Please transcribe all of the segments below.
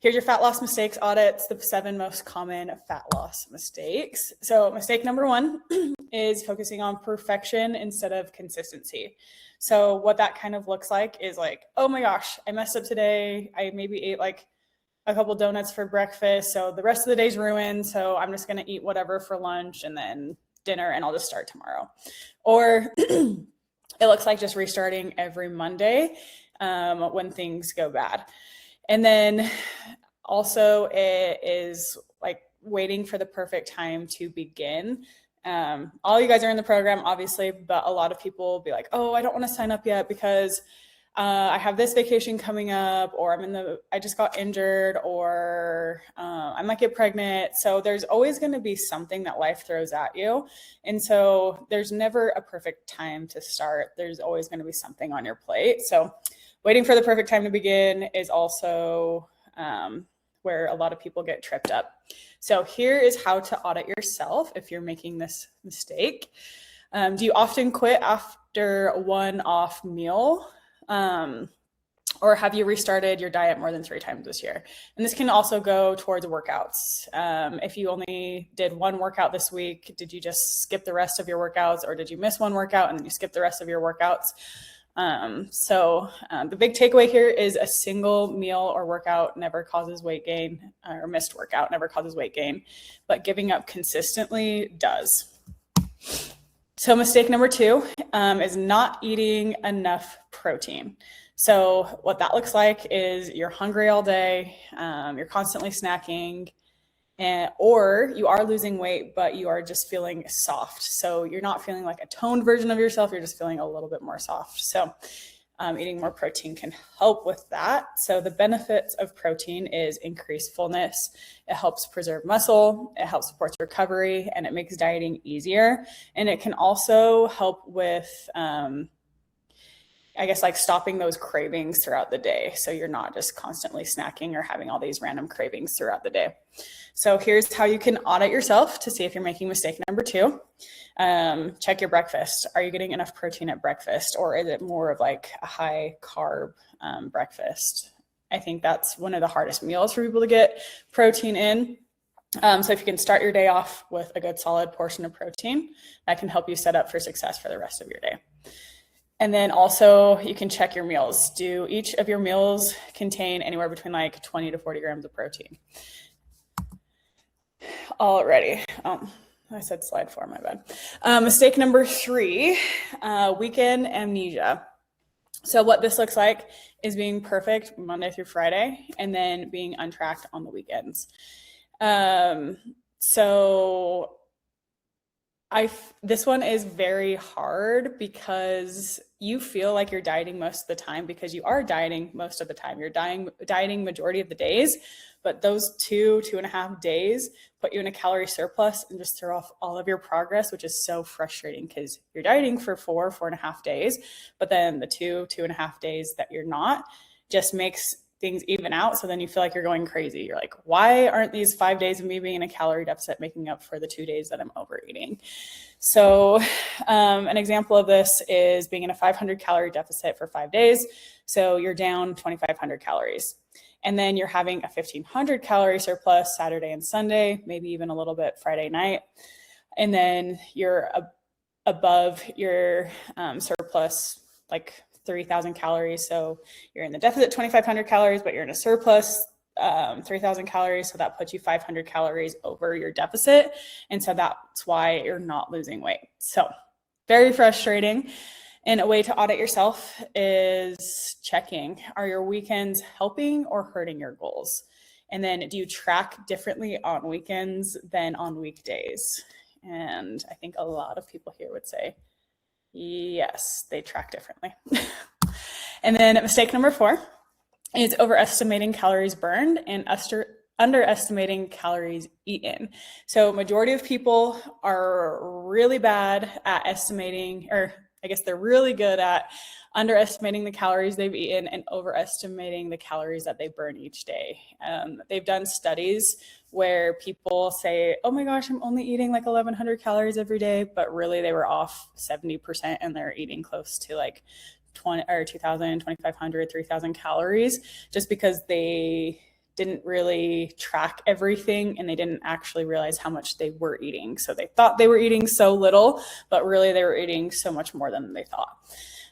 Here's your fat loss mistakes audits, the 7 most common fat loss mistakes. So mistake number 1 is focusing on perfection instead of consistency. So what that kind of looks like is like, oh my gosh, I messed up today. I maybe ate like a couple donuts for breakfast, so the rest of the day's ruined. So I'm just going to eat whatever for lunch and then dinner, and I'll just start tomorrow. Or it looks like just restarting every Monday when things go bad. And then also it is like waiting for the perfect time to begin. All you guys are in the program, obviously, but a lot of people will be like, oh, I don't want to sign up yet because I have this vacation coming up, or I just got injured, or I might get pregnant. So there's always going to be something that life throws at you. And so there's never a perfect time to start. There's always going to be something on your plate. So waiting for the perfect time to begin is also where a lot of people get tripped up. So here is how to audit yourself if you're making this mistake. Do you often quit after one off meal? Or have you restarted your diet more than 3 times this year? And this can also go towards workouts. If you only did 1 workout this week, did you just skip the rest of your workouts, or did you miss 1 workout and then you skip the rest of your workouts? The big takeaway here is a single meal or workout never causes weight gain, or missed workout never causes weight gain, but giving up consistently does. So mistake number 2 is not eating enough protein. So what that looks like is you're hungry all day, you're constantly snacking, or you are losing weight, but you are just feeling soft. So you're not feeling like a toned version of yourself, you're just feeling a little bit more soft. So eating more protein can help with that. So the benefits of protein is increased fullness. It helps preserve muscle. It helps support recovery, and it makes dieting easier. And it can also help with, like stopping those cravings throughout the day. So you're not just constantly snacking or having all these random cravings throughout the day. So here's how you can audit yourself to see if you're making mistake number 2. Check your breakfast. Are you getting enough protein at breakfast, or is it more of like a high carb breakfast? I think that's one of the hardest meals for people to get protein in. So if you can start your day off with a good solid portion of protein, that can help you set up for success for the rest of your day. And then also you can check your meals. Do each of your meals contain anywhere between like 20 to 40 grams of protein? Alrighty. I said slide 4, my bad. Mistake number 3, weekend amnesia. So what this looks like is being perfect Monday through Friday and then being untracked on the weekends. This one is very hard because you feel like you're dieting most of the time because you are dieting most of the time. You're dieting majority of the days, but those 2.5 days put you in a calorie surplus and just throw off all of your progress, which is so frustrating because you're dieting for 4.5 days, but then the 2.5 days that you're not just makes things even out. So then you feel like you're going crazy. You're like, why aren't these 5 days of me being in a calorie deficit making up for the 2 days that I'm overeating? So an example of this is being in a 500 calorie deficit for 5 days. So you're down 2,500 calories. And then you're having a 1,500 calorie surplus Saturday and Sunday, maybe even a little bit Friday night. And then you're above your surplus, like 3,000 calories. So you're in the deficit 2,500 calories, but you're in a surplus 3,000 calories. So that puts you 500 calories over your deficit. And so that's why you're not losing weight. So very frustrating. And a way to audit yourself is checking, are your weekends helping or hurting your goals? And then do you track differently on weekends than on weekdays? And I think a lot of people here would say, yes, they track differently. And then mistake number 4 is overestimating calories burned and underestimating calories eaten. So majority of people are really bad at estimating, or I guess they're really good at underestimating the calories they've eaten and overestimating the calories that they burn each day. They've done studies where people say, oh my gosh, I'm only eating like 1,100 calories every day, but really they were off 70% and they're eating close to like 2,000, 2,500, 3,000 calories just because they didn't really track everything, and they didn't actually realize how much they were eating. So they thought they were eating so little, but really they were eating so much more than they thought.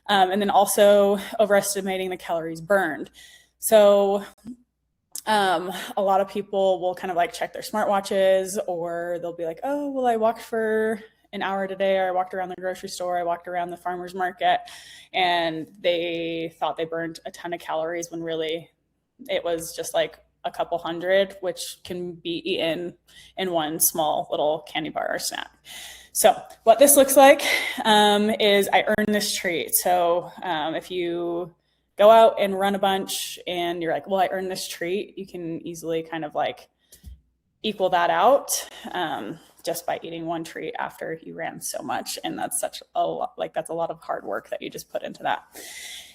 And then also overestimating the calories burned. So a lot of people will kind of like check their smartwatches, or they'll be like, oh, well, I walked for an hour today, or I walked around the grocery store, I walked around the farmer's market, and they thought they burned a ton of calories when really it was just like a couple hundred, which can be eaten in one small little candy bar or snack. So what this looks like is I earned this treat. So if you go out and run a bunch and you're like, well, I earned this treat, you can easily kind of like equal that out just by eating one treat after you ran so much. And that's such a lot, like that's a lot of hard work that you just put into that.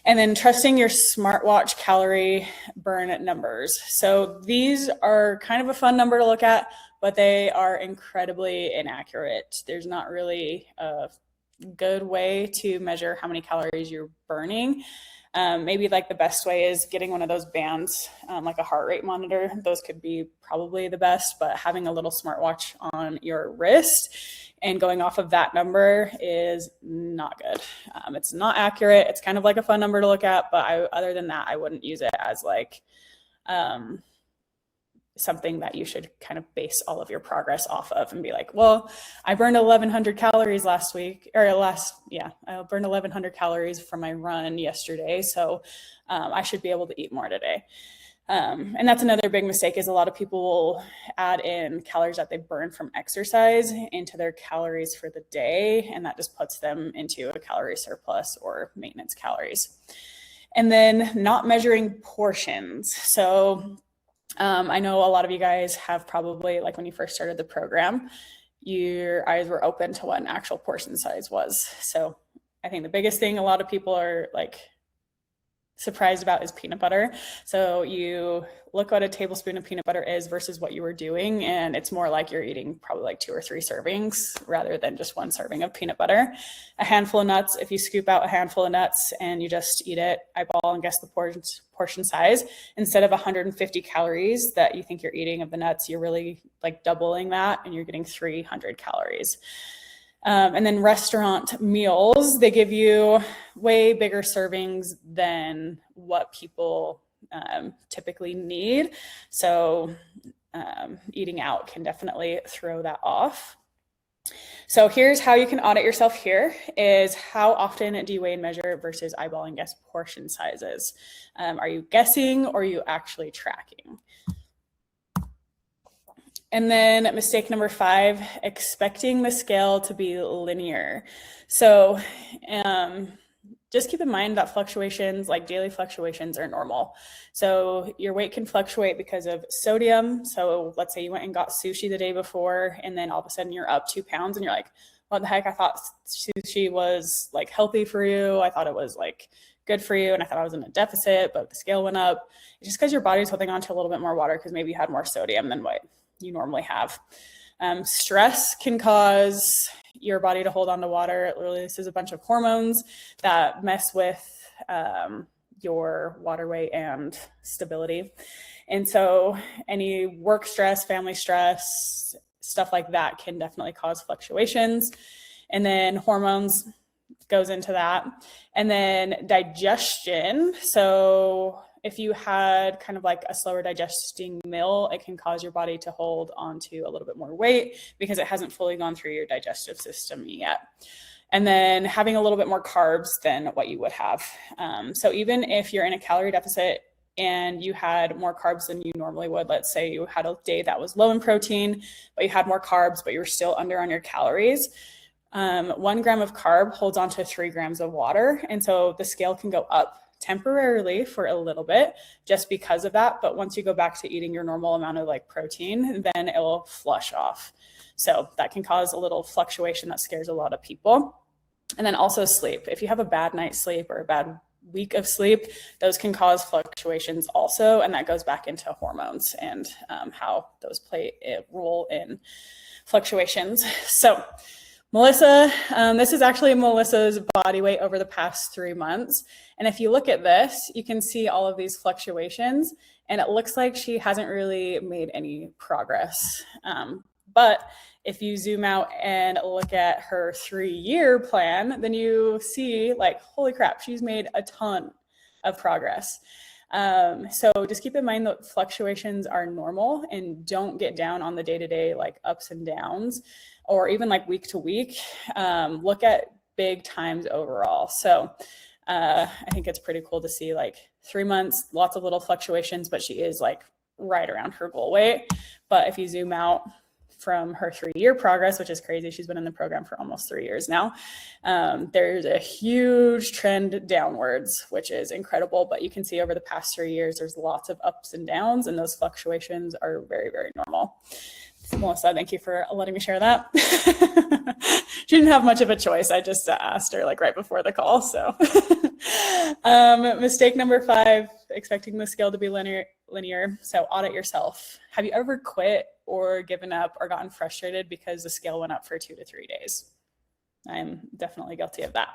And then trusting your smartwatch calorie burn numbers. So these are kind of a fun number to look at, but they are incredibly inaccurate. There's not really a good way to measure how many calories you're burning. Maybe like the best way is getting one of those bands, like a heart rate monitor. Those could be probably the best, but having a little smartwatch on your wrist and going off of that number is not good. It's not accurate. It's kind of like a fun number to look at, but other than that, I wouldn't use it as like something that you should kind of base all of your progress off of and be like, well, I burned 1,100 calories last week, or I burned 1,100 calories from my run yesterday. So I should be able to eat more today. And that's another big mistake, is a lot of people will add in calories that they burn from exercise into their calories for the day. And that just puts them into a calorie surplus or maintenance calories. And then not measuring portions. So I know a lot of you guys have probably, like when you first started the program, your eyes were open to what an actual portion size was. So I think the biggest thing a lot of people are like surprised about is peanut butter. So you look what a tablespoon of peanut butter is versus what you were doing, and it's more like you're eating probably like 2 or 3 servings rather than just 1 serving of peanut butter. A handful of nuts, if you scoop out a handful of nuts and you just eat it, eyeball and guess the portion size, instead of 150 calories that you think you're eating of the nuts, you're really like doubling that and you're getting 300 calories. And then restaurant meals, they give you way bigger servings than what people typically need. So eating out can definitely throw that off. So here's how you can audit yourself here, is how often do you weigh and measure versus eyeball and guess portion sizes? Are you guessing or are you actually tracking? And then mistake number 5, expecting the scale to be linear. So just keep in mind that fluctuations, like daily fluctuations, are normal. So your weight can fluctuate because of sodium. So let's say you went and got sushi the day before, and then all of a sudden you're up 2 pounds and you're like, what the heck? I thought sushi was like healthy for you. I thought it was like good for you. And I thought I was in a deficit, but the scale went up. It's just because your body's holding on to a little bit more water because maybe you had more sodium than what you normally have. Stress can cause your body to hold on to water. It releases a bunch of hormones that mess with your water weight and stability. And so any work stress, family stress, stuff like that can definitely cause fluctuations. And then hormones goes into that. And then digestion. So if you had kind of like a slower digesting meal, it can cause your body to hold on to a little bit more weight because it hasn't fully gone through your digestive system yet. And then having a little bit more carbs than what you would have. So even if you're in a calorie deficit and you had more carbs than you normally would, let's say you had a day that was low in protein, but you had more carbs, but you were still under on your calories, 1 gram of carb holds on to 3 grams of water. And so the scale can go up temporarily for a little bit just because of that. But once you go back to eating your normal amount of like protein, then it will flush off. So that can cause a little fluctuation that scares a lot of people. And then also sleep. If you have a bad night's sleep or a bad week of sleep, those can cause fluctuations also. And that goes back into hormones and how those play a role in fluctuations. So Melissa, this is actually Melissa's body weight over the past 3 months. And if you look at this, you can see all of these fluctuations. and it looks like she hasn't really made any progress. But if you zoom out and look at her 3-year plan, then you see like, holy crap, she's made a ton of progress. So just keep in mind that fluctuations are normal, and don't get down on the day-to-day like ups and downs, or even like week to week. Look at big times overall. So I think it's pretty cool to see like 3 months, lots of little fluctuations, but she is like right around her goal weight. But if you zoom out from her 3-year progress, which is crazy, she's been in the program for almost 3 years now, there's a huge trend downwards, which is incredible. But you can see over the past 3 years, there's lots of ups and downs, and those fluctuations are very, very normal. So Melissa, thank you for letting me share that. She didn't have much of a choice. I just asked her like right before the call. So mistake number 5, expecting the scale to be linear. So audit yourself. Have you ever quit or given up or gotten frustrated because the scale went up for 2 to 3 days? I'm definitely guilty of that.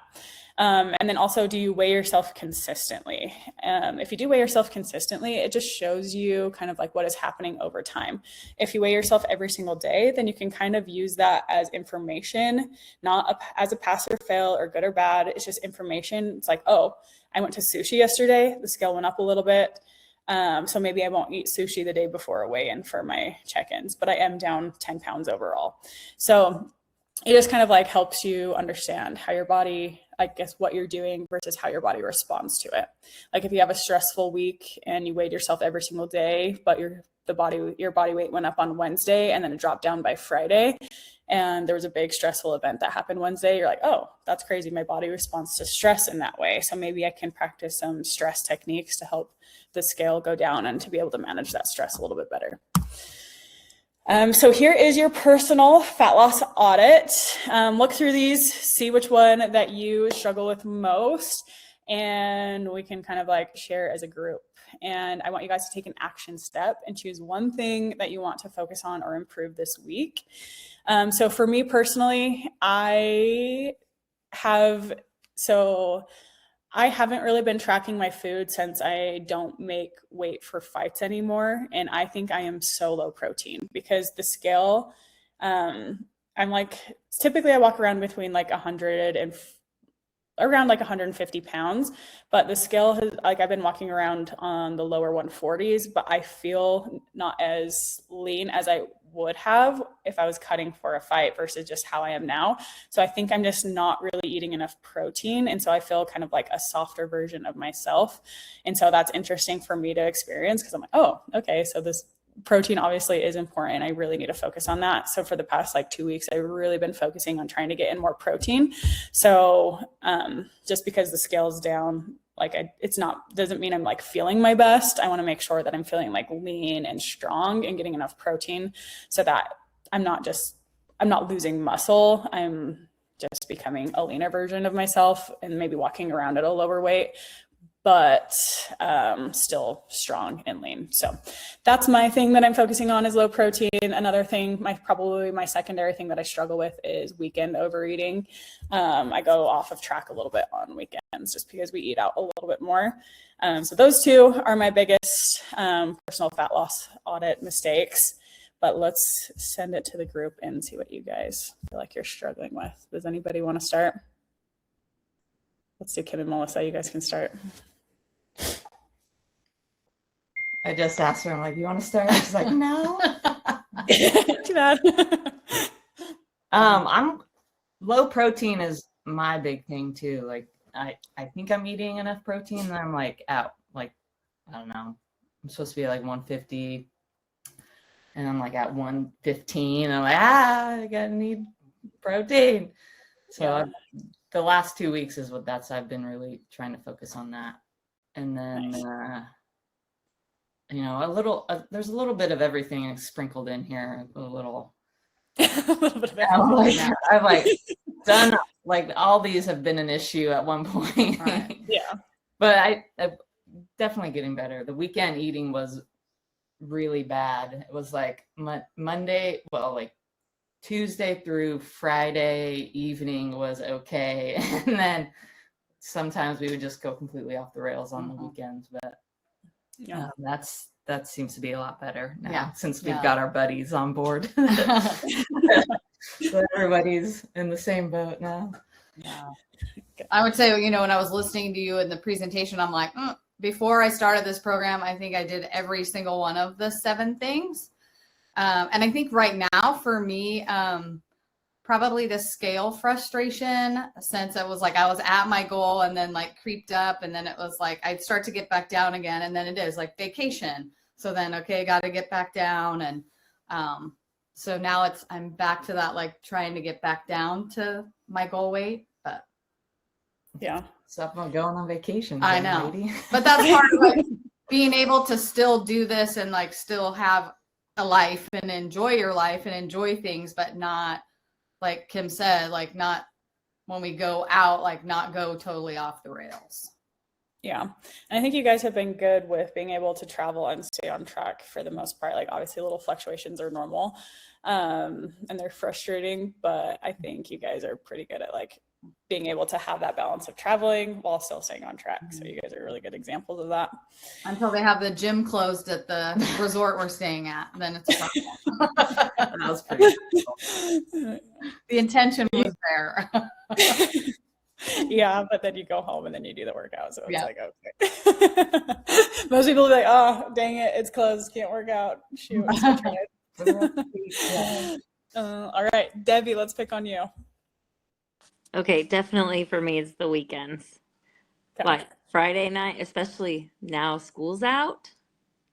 And then also, do you weigh yourself consistently? If you do weigh yourself consistently, it just shows you kind of like what is happening over time. If you weigh yourself every single day, then you can kind of use that as information, not as a pass or fail or good or bad. It's just information. It's like, oh, I went to sushi yesterday. The scale went up a little bit. So maybe I won't eat sushi the day before a weigh-in for my check-ins, but I am down 10 pounds overall. So it just kind of like helps you understand how your body, I guess, what you're doing versus how your body responds to it. Like if you have a stressful week and you weighed yourself every single day, but your body weight went up on Wednesday and then it dropped down by Friday, and there was a big stressful event that happened Wednesday, you're like, oh, that's crazy. My body responds to stress in that way. So maybe I can practice some stress techniques to help the scale go down and to be able to manage that stress a little bit better. So here is your personal fat loss audit. Look through these, see which one that you struggle with most, and we can kind of like share as a group. And I want you guys to take an action step and choose one thing that you want to focus on or improve this week. So for me personally, I haven't really been tracking my food since I don't make weight for fights anymore. And I think I am so low protein because the scale, I'm like, typically I walk around between like 100 and around like 150 pounds, but the scale has, like, I've been walking around on the lower 140s, but I feel not as lean as I would have if I was cutting for a fight versus just how I am now. So I think I'm just not really eating enough protein. And so I feel kind of like a softer version of myself. And so that's interesting for me to experience because I'm like, oh, okay, so this protein obviously is important. I really need to focus on that. So for the past like 2 weeks, I've really been focusing on trying to get in more protein. So just because the scale's down, like doesn't mean I'm like feeling my best. I want to make sure that I'm feeling like lean and strong and getting enough protein so that I'm not losing muscle. I'm just becoming a leaner version of myself and maybe walking around at a lower weight, but still strong and lean. So that's my thing that I'm focusing on is low protein. Another thing, probably my secondary thing that I struggle with is weekend overeating. I go off of track a little bit on weekends just because we eat out a little bit more. So those two are my biggest personal fat loss audit mistakes. But let's send it to the group and see what you guys feel like you're struggling with. Does anybody want to start? Let's do Kim and Melissa. You guys can start. I just asked her, I'm like, you want to start? She's like, no. Too bad. I'm low protein is my big thing too. Like I think I'm eating enough protein and I'm like out, like, I don't know. I'm supposed to be like 150 and I'm like at 115. I'm like, I gotta need protein. So Yeah. The last 2 weeks is I've been really trying to focus on that. And then, Nice. there's a little bit of everything sprinkled in here. A little A little bit of it. I've like done, like all these have been an issue at one point. Right. Yeah. But I'm definitely getting better. The weekend eating was really bad. It was like Monday, like Tuesday through Friday evening was okay. And then sometimes we would just go completely off the rails on the weekends. But that's that seems to be a lot better now, Yeah. since we've Yeah. got our buddies on board. So everybody's in the same boat now. Yeah. I would say, when I was listening to you in the presentation, I'm like, before I started this program, I think I did every single one of the 7 things. And I think right now for me, probably the scale frustration, since it was like I was at my goal and then like creeped up, and then it was like I'd start to get back down again, and then it is like vacation. So then, okay, got to get back down. And so now I'm back to that, like trying to get back down to my goal weight. But Yeah. Stop going on vacation. I know. Lady. But that's part of like being able to still do this and like still have a life and enjoy your life and enjoy things, but not, like Kim said, like not when we go out, like not go totally off the rails. Yeah. And I think you guys have been good with being able to travel and stay on track for the most part. Like obviously little fluctuations are normal, and they're frustrating, but I think you guys are pretty good at like being able to have that balance of traveling while still staying on track. So you guys are really good examples of that. Until they have the gym closed at the resort we're staying at, then it's a problem. That was pretty cool. The intention was there. Yeah, but then you go home and then you do the workout. So it's like, okay. Most people will be like, oh, dang it, it's closed, can't work out. Shoot, I tried. All right, Debbie, let's pick on you. Okay, definitely for me, it's the weekends. Okay. Like Friday night, especially now school's out,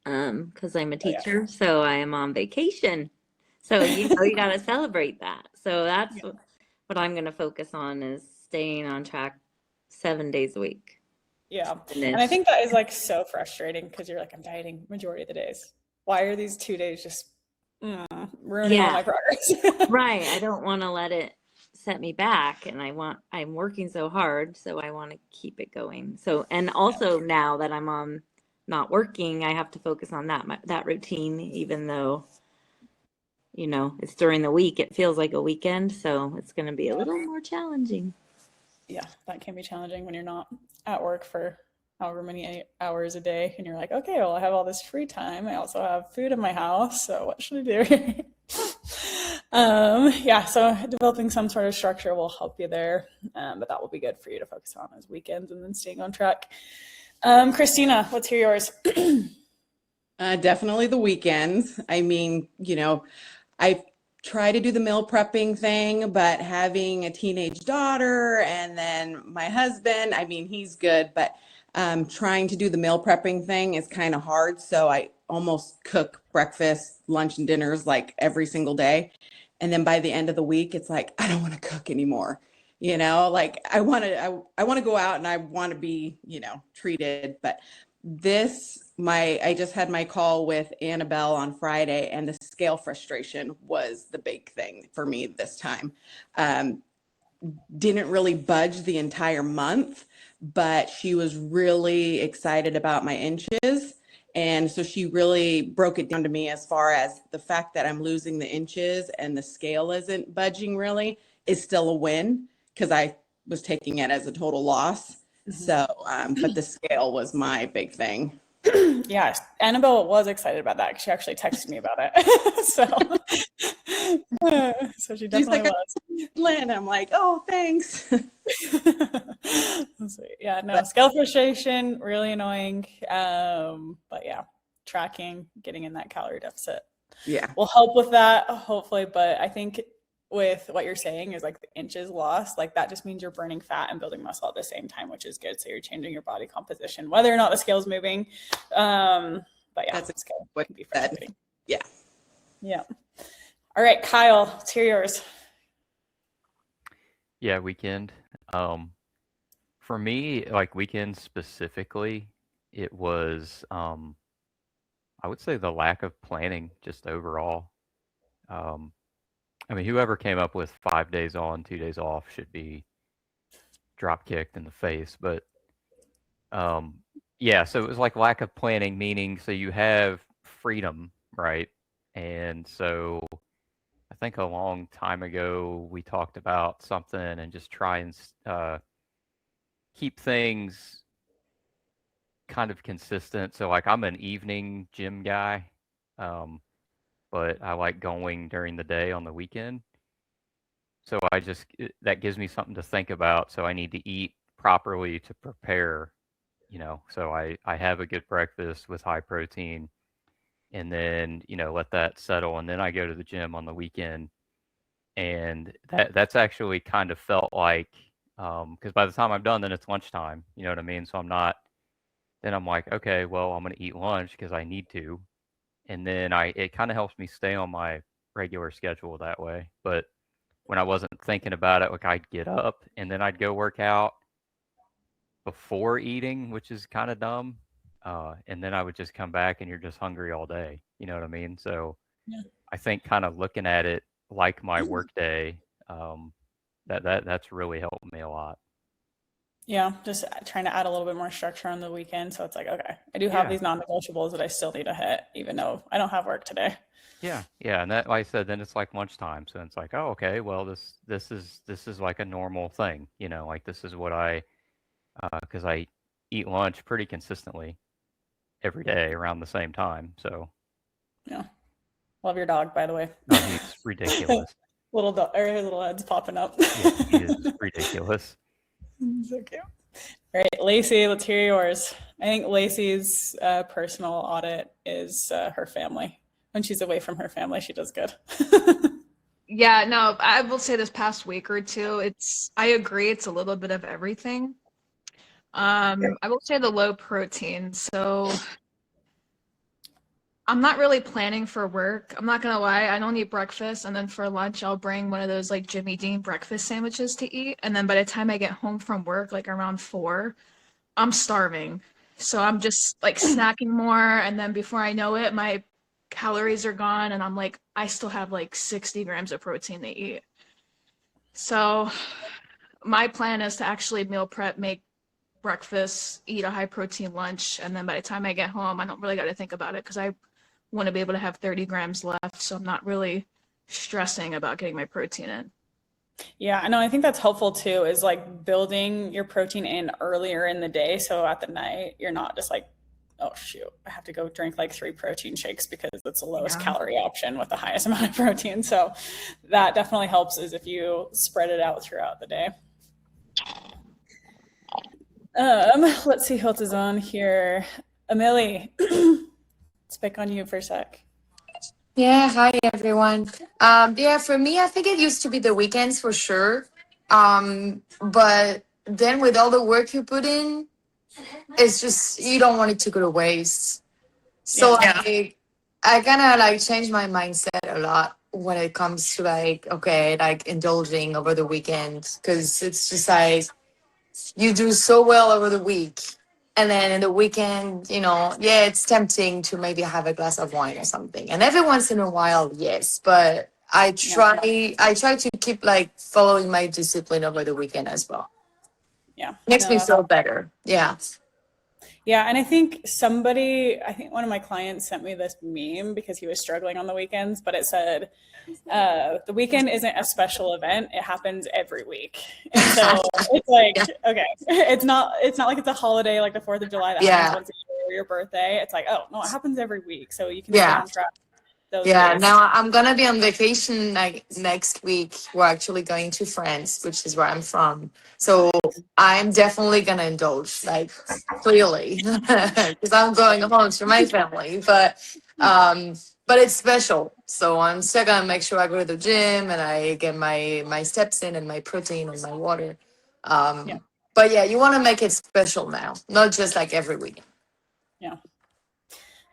because I'm a teacher, so I am on vacation. So you got to celebrate that. So that's what I'm going to focus on, is staying on track 7 days a week. Yeah, and I think that is like so frustrating, because you're like, I'm dieting majority of the days. Why are these 2 days just ruining all my progress? Right. I don't want to let it set me back, and I'm working so hard, so I want to keep it going. So, and also now that I'm on not working, I have to focus on that routine, even though it's during the week, it feels like a weekend, so it's going to be a little more challenging. Yeah, that can be challenging when you're not at work for however many hours a day, and you're like, okay, well, I have all this free time, I also have food in my house, so what should I do? So developing some sort of structure will help you there, but that will be good for you to focus on as weekends and then staying on track. Christina, let's hear yours. Definitely the weekends. I mean, I try to do the meal prepping thing, but having a teenage daughter and then my husband, I mean, he's good, but trying to do the meal prepping thing is kind of hard. So I almost cook breakfast, lunch, and dinners like every single day. And then by the end of the week, it's like, I don't want to cook anymore. Like I want to go out and I want to be, treated. But I just had my call with Annabelle on Friday, and the scale frustration was the big thing for me this time. Didn't really budge the entire month, but she was really excited about my inches. And so she really broke it down to me as far as the fact that I'm losing the inches and the scale isn't budging really is still a win, because I was taking it as a total loss. Mm-hmm. So, but the scale was my big thing. Yeah, Annabelle was excited about that, because she actually texted me about it. So she definitely was. Lynn, I'm like, oh, thanks. Yeah, no, scale frustration, really annoying. But yeah, tracking, getting in that calorie deficit will help with that, hopefully. But I think with what you're saying is like the inches lost, like that just means you're burning fat and building muscle at the same time, which is good. So you're changing your body composition, whether or not the scale's moving. But yeah, that's scale what can be frustrating. Yeah. All right, Kyle, let's hear yours. Yeah, weekend. For me, like weekends specifically, it was I would say the lack of planning just overall. I mean, whoever came up with 5 days on, 2 days off should be drop kicked in the face. But so it was like lack of planning, meaning so you have freedom, right? And so I think a long time ago we talked about something and just try and keep things kind of consistent. So like I'm an evening gym guy, but I like going during the day on the weekend. So that gives me something to think about. So I need to eat properly to prepare, So I have a good breakfast with high protein, and then, let that settle, and then I go to the gym on the weekend. And that's actually kind of felt like, because by the time I'm done, then it's lunchtime, you know what I mean? So then I'm like, okay, well, I'm going to eat lunch because I need to. And then it kind of helps me stay on my regular schedule that way. But when I wasn't thinking about it, like I'd get up and then I'd go work out before eating, which is kind of dumb. And then I would just come back and you're just hungry all day. You know what I mean? So Yeah. I think kind of looking at it like my work day, that's really helped me a lot. Yeah, just trying to add a little bit more structure on the weekend. So it's like, okay, I do have Yeah. these non-negotiables that I still need to hit, even though I don't have work today. Yeah, and that, like I said, then it's like lunchtime, so it's like, oh, okay, well, this is like a normal thing, like this is what because I eat lunch pretty consistently every day around the same time, so. Yeah, love your dog, by the way. No, he's ridiculous. Little dog, or his little head's popping up. Yeah, he is ridiculous. So cute. All right, Lacey, let's hear yours. I think Lacey's personal audit is her family. When she's away from her family, she does good. Yeah, no, I will say this past week or two, I agree, it's a little bit of everything. I will say the low protein. So I'm not really planning for work. I'm not gonna lie, I don't eat breakfast, and then for lunch I'll bring one of those like Jimmy Dean breakfast sandwiches to eat. And then by the time I get home from work, like around 4, I'm starving. So I'm just like snacking more, and then before I know it, my calories are gone, and I'm like, I still have like 60 grams of protein to eat. So my plan is to actually meal prep, make breakfast, eat a high protein lunch, and then by the time I get home, I don't really got to think about it because I want to be able to have 30 grams left. So I'm not really stressing about getting my protein in. Yeah, I know. I think that's helpful too, is like building your protein in earlier in the day. So at the night, you're not just like, oh shoot, I have to go drink like 3 protein shakes because it's the lowest calorie option with the highest amount of protein. So that definitely helps, is if you spread it out throughout the day. Let's see who else is on here. Amelie, let's pick on you for a sec. Yeah, hi everyone. Yeah, for me, I think it used to be the weekends for sure. But then with all the work you put in, it's just you don't want it to go to waste. So I kind of like changed my mindset a lot when it comes to like, okay, like indulging over the weekend, because it's just like you do so well over the week. And then in the weekend, yeah, it's tempting to maybe have a glass of wine or something. And every once in a while, yes, but I try to keep like following my discipline over the weekend as well. Yeah. Makes me feel better. Yeah. Yeah, and I think one of my clients sent me this meme because he was struggling on the weekends, but it said, the weekend isn't a special event, it happens every week. And so it's like, okay, it's not like it's a holiday like the 4th of July that happens once a year or your birthday. It's like, oh, no, it happens every week. So you can stay on track those days. Now I'm gonna be on vacation like next week. We're actually going to France, which is where I'm from. So I'm definitely gonna indulge, like clearly, because I'm going home to my family. But it's special. So I'm still gonna make sure I go to the gym and I get my steps in and my protein and my water. But yeah, you want to make it special now, not just like every week. Yeah,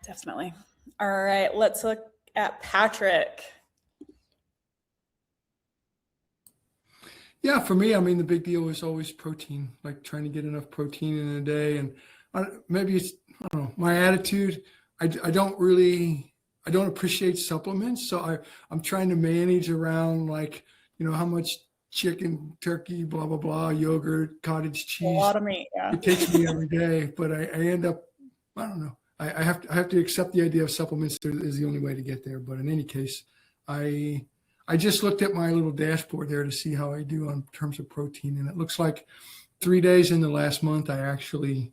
definitely. All right, let's look at Patrick. Yeah, for me, I mean, the big deal is always protein, like trying to get enough protein in a day. And maybe it's, I don't know, my attitude. I don't appreciate supplements. So I'm trying to manage around like, how much chicken, turkey, blah, blah, blah, yogurt, cottage cheese. A lot of meat, yeah. It takes me every day, but I end up, I don't know. I have to accept the idea of supplements is the only way to get there. But in any case, I just looked at my little dashboard there to see how I do on terms of protein. And it looks like 3 days in the last month, I actually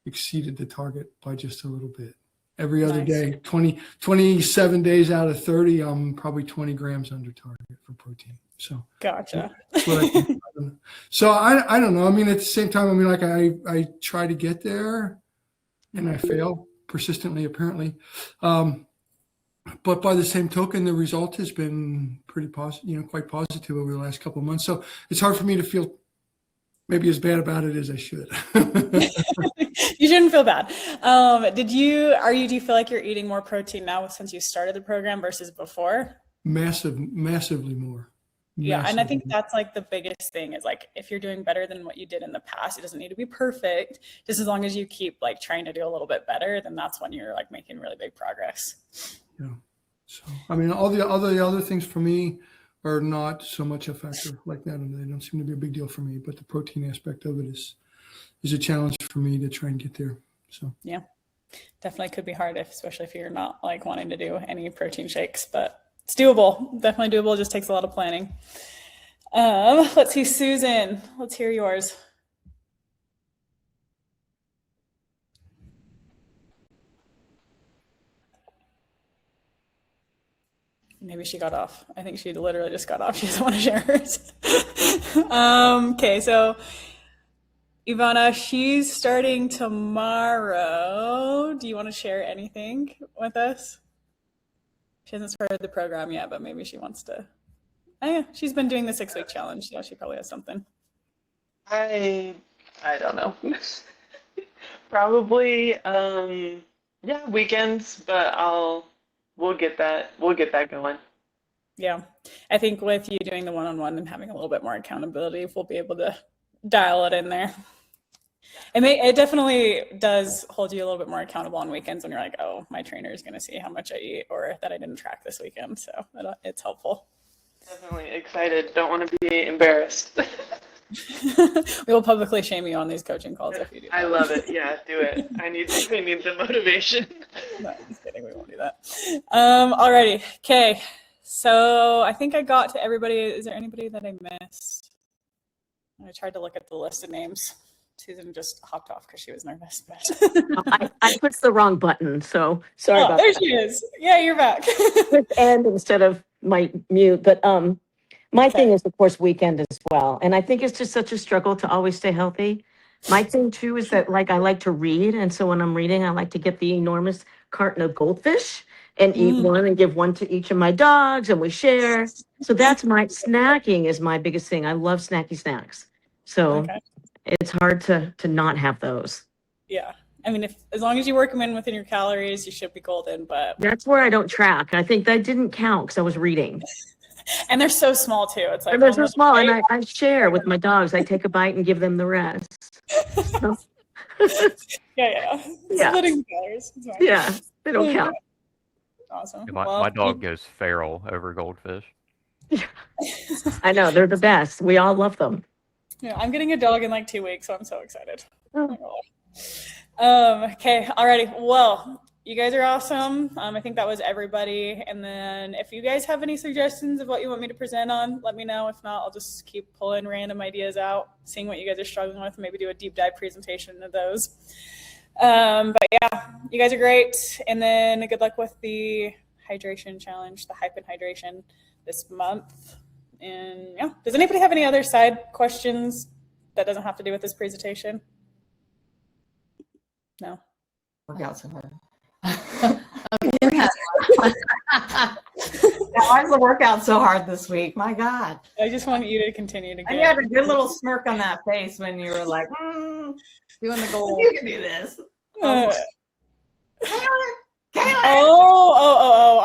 exceeded the target by just a little bit. Every other Nice. day, 27 days out of 30, I'm probably 20 grams under target for protein. So Gotcha. that's what I can, so I don't know. I mean, at the same time, I mean, like I try to get there and I fail persistently, apparently. But by the same token, the result has been pretty positive, quite positive over the last couple of months. So it's hard for me to feel maybe as bad about it as I should. You shouldn't feel bad. Do you feel like you're eating more protein now since you started the program versus before? Massively more. Yeah, and I think Massively. that's like the biggest thing is like if you're doing better than what you did in the past, it doesn't need to be perfect. Just as long as you keep like trying to do a little bit better, then that's when you're like making really big progress. Yeah. So I mean, all the other things for me are not so much a factor like that, and they don't seem to be a big deal for me. But the protein aspect of it is a challenge for me to try and get there. So yeah, definitely could be hard, especially if you're not like wanting to do any protein shakes, but it's doable. Definitely doable. It just takes a lot of planning. Let's see, Susan. Let's hear yours. Maybe she got off. I think she literally just got off. She doesn't want to share hers. Okay, so Ivana, she's starting tomorrow. Do you want to share anything with us? She hasn't started the program yet, but maybe she wants to. Oh, yeah, she's been doing the 6-week challenge, so she probably has something. I don't know. Probably yeah, weekends, but we'll get that going. Yeah, I think with you doing the one-on-one and having a little bit more accountability, we'll be able to dial it in there. It definitely does hold you a little bit more accountable on weekends when you're like, oh, my trainer is going to see how much I eat or that I didn't track this weekend. So it's helpful. Definitely excited. Don't want to be embarrassed. We will publicly shame you on these coaching calls if you do that. I love it. Yeah, do it. I need the motivation. No, just kidding. We won't do that. Alrighty. Okay. So I think I got to everybody. Is there anybody that I missed? I tried to look at the list of names. Susan just hopped off because she was nervous. But I pushed the wrong button, so sorry about there that. she is. Yeah, you're back. With end instead of my mute, but my thing is, of course, weekend as well. And I think it's just such a struggle to always stay healthy. My thing too is that like I like to read. And so when I'm reading, I like to get the enormous carton of goldfish and eat one and give one to each of my dogs and we share. So that's my snacking is my biggest thing. I love snacky snacks. So it's hard to not have those. Yeah. I mean, as long as you work them in within your calories, you should be golden, but that's where I don't track. I think that didn't count because I was reading. And they're so small too. It's like they're so small, and I share with my dogs. I take a bite and give them the rest. So. Yeah. Splitting calories. Yeah, they don't count. Awesome. My dog goes feral over goldfish. I know, they're the best. We all love them. Yeah, I'm getting a dog in like 2 weeks, so I'm so excited. Oh. Okay, alrighty. Well, you guys are awesome. I think that was everybody. And then if you guys have any suggestions of what you want me to present on, let me know. If not, I'll just keep pulling random ideas out, seeing what you guys are struggling with, maybe do a deep dive presentation of those. But yeah, you guys are great. And then good luck with the hydration challenge, the hype and hydration this month. And yeah, does anybody have any other side questions that doesn't have to do with this presentation? No. Workout so hard. Why is the workout so hard this week? My God. I just want you to continue to get. And you had a good little smirk on that face when you were like, doing the goal. You can do this. Oh,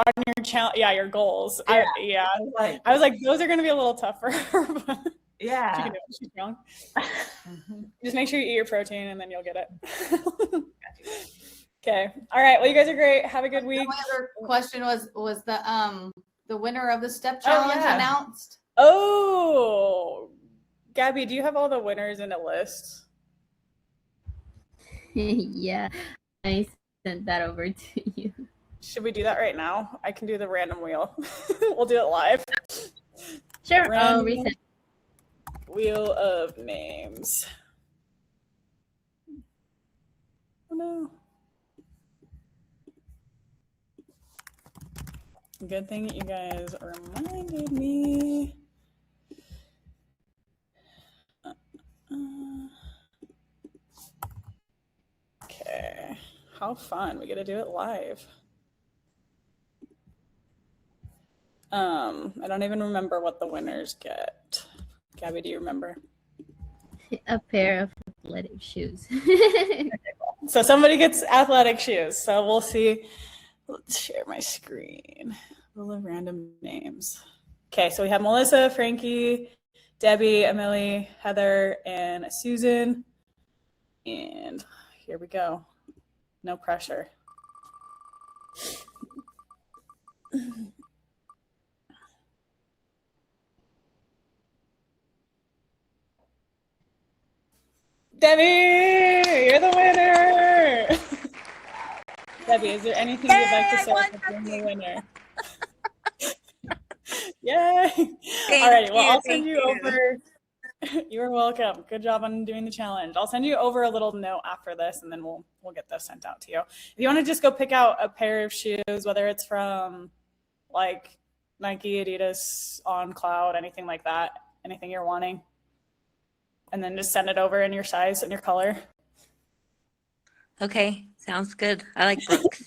on your challenge. Yeah, your goals. Yeah. I was like, those are going to be a little tougher. But yeah. She can do it. She's strong. Just make sure you eat your protein and then you'll get it. Okay. All right. Well, you guys are great. Have a good week. My other question was the winner of the step challenge announced? Oh, Gabby, do you have all the winners in a list? Yeah, I sent that over to you. Should we do that right now? I can do the random wheel. We'll do it live. Sure. I'll reset. Wheel of names. no. Good thing you guys reminded me. Okay, how fun. We get to do it live. I don't even remember what the winners get. Gabby, do you remember? A pair of athletic shoes. So somebody gets athletic shoes. So we'll see. Let's share my screen. Full of random names. Okay, so we have Melissa, Frankie, Debbie, Emily, Heather, and Susan. And here we go. No pressure. Debbie, you're the winner. Debbie, is there anything you'd like to say for being the winner? Yay! All right, well, I'll send you over. You're welcome. Good job on doing the challenge. I'll send you over a little note after this, and then we'll get those sent out to you. If you want to just go pick out a pair of shoes, whether it's from like Nike, Adidas, On Cloud, anything like that, anything you're wanting, and then just send it over in your size and your color. Okay, sounds good. I like Brooks.